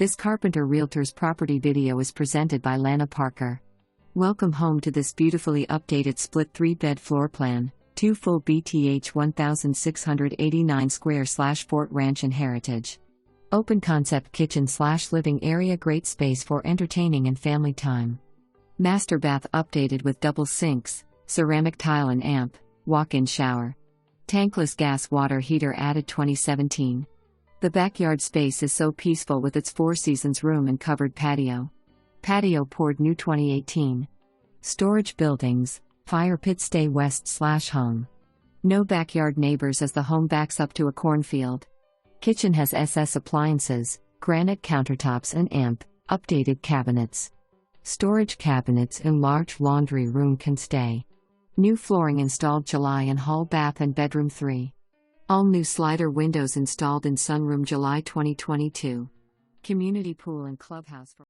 This Carpenter Realtors property video is presented by Lana Parker. Welcome home to this beautifully updated split 3-bed floor plan, 2 full BTH 1,689 square/Fort Ranch and Heritage. Open concept kitchen/living area, great space for entertaining and family time. Master bath updated with double sinks, ceramic tile and amp, walk-in shower. Tankless gas water heater added 2017. The backyard space is so peaceful with its Four Seasons room and covered patio. Patio poured new 2018. Storage buildings, fire pit stay west/home. No backyard neighbors as the home backs up to a cornfield. Kitchen has SS appliances, granite countertops and amp, updated cabinets. Storage cabinets in large laundry room can stay. New flooring installed July in hall, bath and bedroom 3. All new slider windows installed in Sunroom July 2022. Community pool and clubhouse for